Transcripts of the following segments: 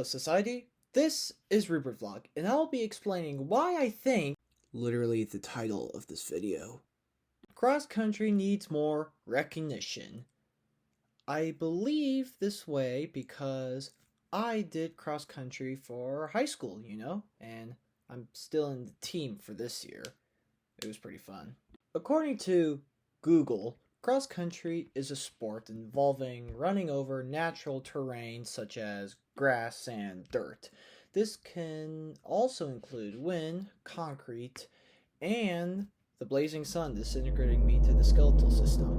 society, this is Rupert Vlog, and I'll be explaining why I think, literally the title of this video, cross country needs more recognition. I believe this way because I did cross country for high school, and I'm still in the team for this year. It was pretty fun. According to Google, cross country is a sport involving running over natural terrain such as grass and dirt. This can also include wind, concrete, and the blazing sun disintegrating me to the skeletal system.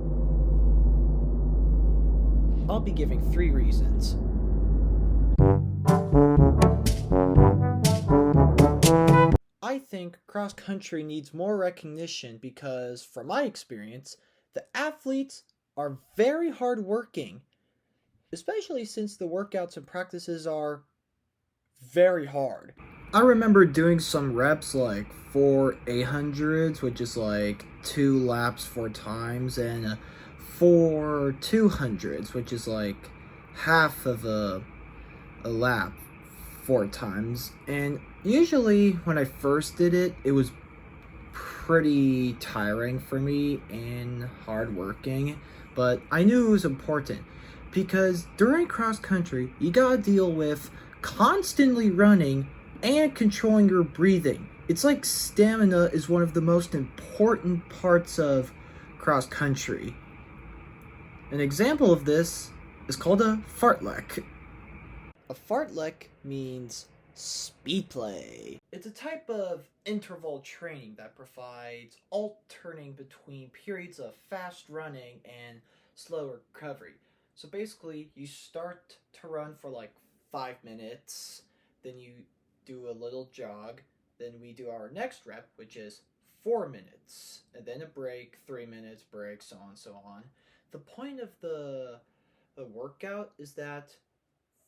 I'll be giving 3 reasons. I think cross country needs more recognition because, from my experience, the athletes are very hardworking, especially since the workouts and practices are very hard. I remember doing some reps like 4 800s, which is like 2 laps 4 times, and 4 200s, which is like half of a lap 4 times. And usually when I first did it, it was pretty tiring for me and hard working, but I knew it was important because during cross country, you gotta deal with constantly running and controlling your breathing. It's like stamina is one of the most important parts of cross country. An example of this is called a fartlek. A fartlek means speed play. It's a type of interval training that provides alternating between periods of fast running and slow recovery. So basically, you start to run for like 5 minutes, then you do a little jog, then we do our next rep, which is 4 minutes, and then a break, 3 minutes break, so on and so on. The point of the workout is that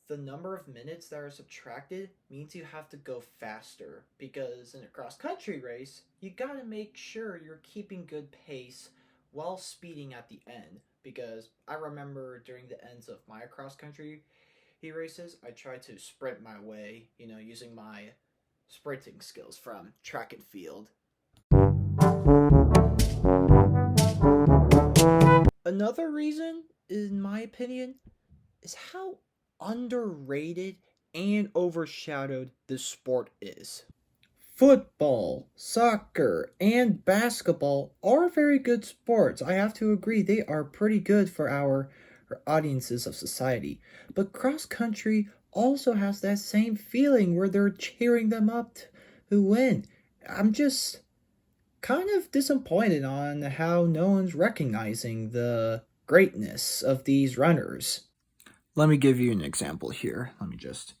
the number of minutes that are subtracted means you have to go faster, because in a cross-country race, you gotta make sure you're keeping good pace while speeding at the end, because I remember during the ends of my cross-country races, I tried to sprint my way, using my sprinting skills from track and field. Another reason, in my opinion, is how underrated and overshadowed this sport is. Football, soccer, and basketball are very good sports. I have to agree, they are pretty good for our audiences of society. But cross country also has that same feeling where they're cheering them up to win. I'm just kind of disappointed on how no one's recognizing the greatness of these runners. Let me give you an example here. Let me just...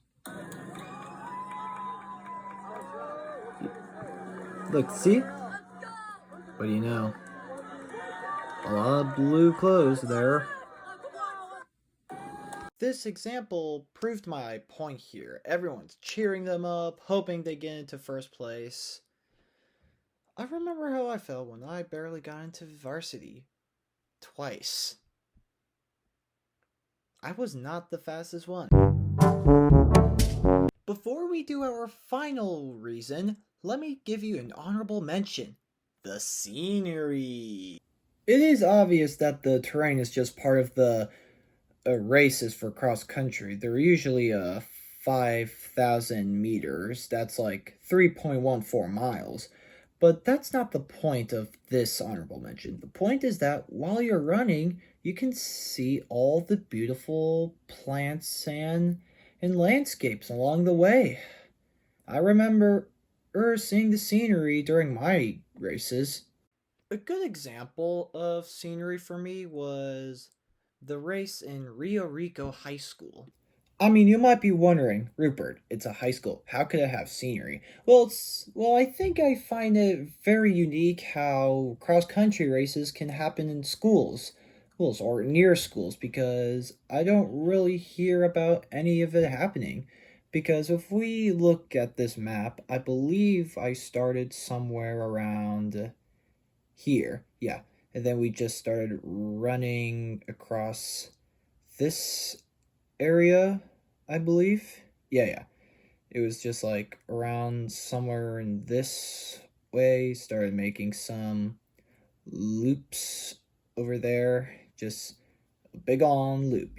Look, see? What do you know? A lot of blue clothes there. This example proved my point here. Everyone's cheering them up, hoping they get into first place. I remember how I felt when I barely got into varsity. Twice. I was not the fastest one. Before we do our final reason, let me give you an honorable mention. The scenery. It is obvious that the terrain is just part of the races for cross country. They're usually 5,000 meters. That's like 3.14 miles. But that's not the point of this honorable mention. The point is that while you're running, you can see all the beautiful plants and landscapes along the way. I remember seeing the scenery during my races. A good example of scenery for me was the race in Rio Rico High School. I mean, you might be wondering, Rupert, it's a high school. How could it have scenery? Well, I think I find it very unique how cross-country races can happen in schools or near schools, because I don't really hear about any of it happening. Because if we look at this map, I believe I started somewhere around here. Yeah. And then we just started running across this area, I believe. Yeah, yeah. It was just like around somewhere in this way, started making some loops over there. Just a big on loop,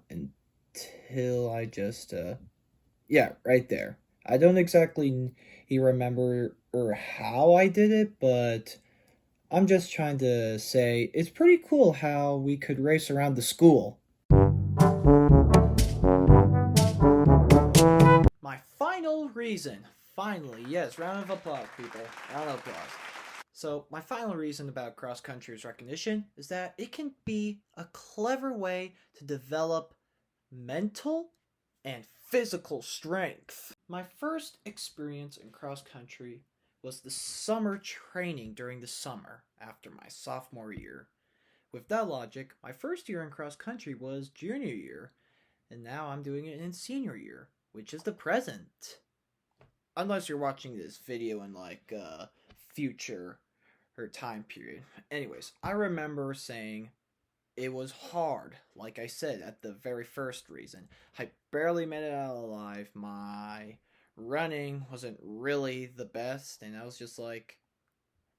until I just, yeah, right there. I don't exactly remember or how I did it, but I'm just trying to say it's pretty cool how we could race around the school. My final reason, finally, yes, round of applause, people, round of applause. So, my final reason about cross country's recognition is that it can be a clever way to develop mental and physical strength. My first experience in cross country was the summer training during the summer after my sophomore year. With that logic, my first year in cross country was junior year, and now I'm doing it in senior year, which is the present. Unless you're watching this video in like future or time period. Anyways, I remember saying it was hard. Like I said at the very first reason, I barely made it out alive. My running wasn't really the best, and I was just like,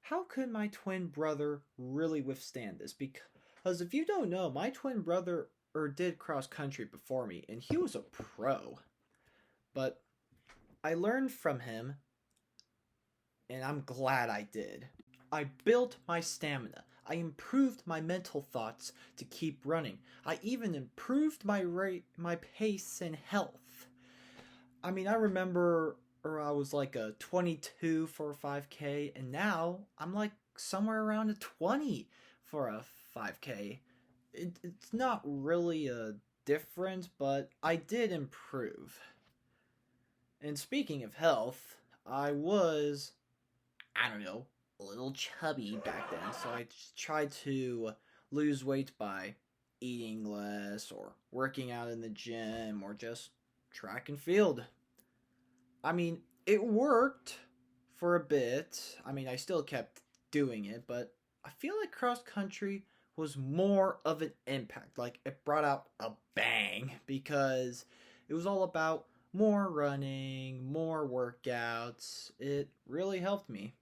how could my twin brother really withstand this? Because if you don't know, my twin brother did cross country before me, and he was a pro. But I learned from him, and I'm glad I did. I built my stamina. I improved my mental thoughts to keep running. I even improved my rate, my pace and health. I mean, I remember I was like a 22 for a 5K, and now I'm like somewhere around a 20 for a 5K. It's not really a difference, but I did improve. And speaking of health, I don't know, a little chubby back then, so I just tried to lose weight by eating less or working out in the gym or just track and field. I mean, it worked for a bit. I mean, I still kept doing it, but I feel like cross country was more of an impact. Like, it brought out a bang because it was all about more running, more workouts. It really helped me.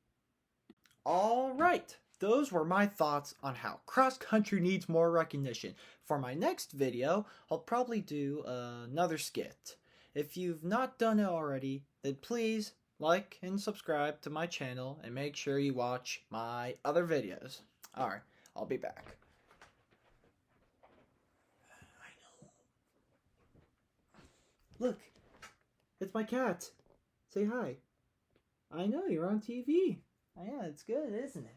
All right, those were my thoughts on how cross country needs more recognition. For my next video, I'll probably do another skit. If you've not done it already, then please like and subscribe to my channel and make sure you watch my other videos. Alright, I'll be back. Look, it's my cat. Say hi. I know, you're on TV. Oh, yeah, it's good, isn't it?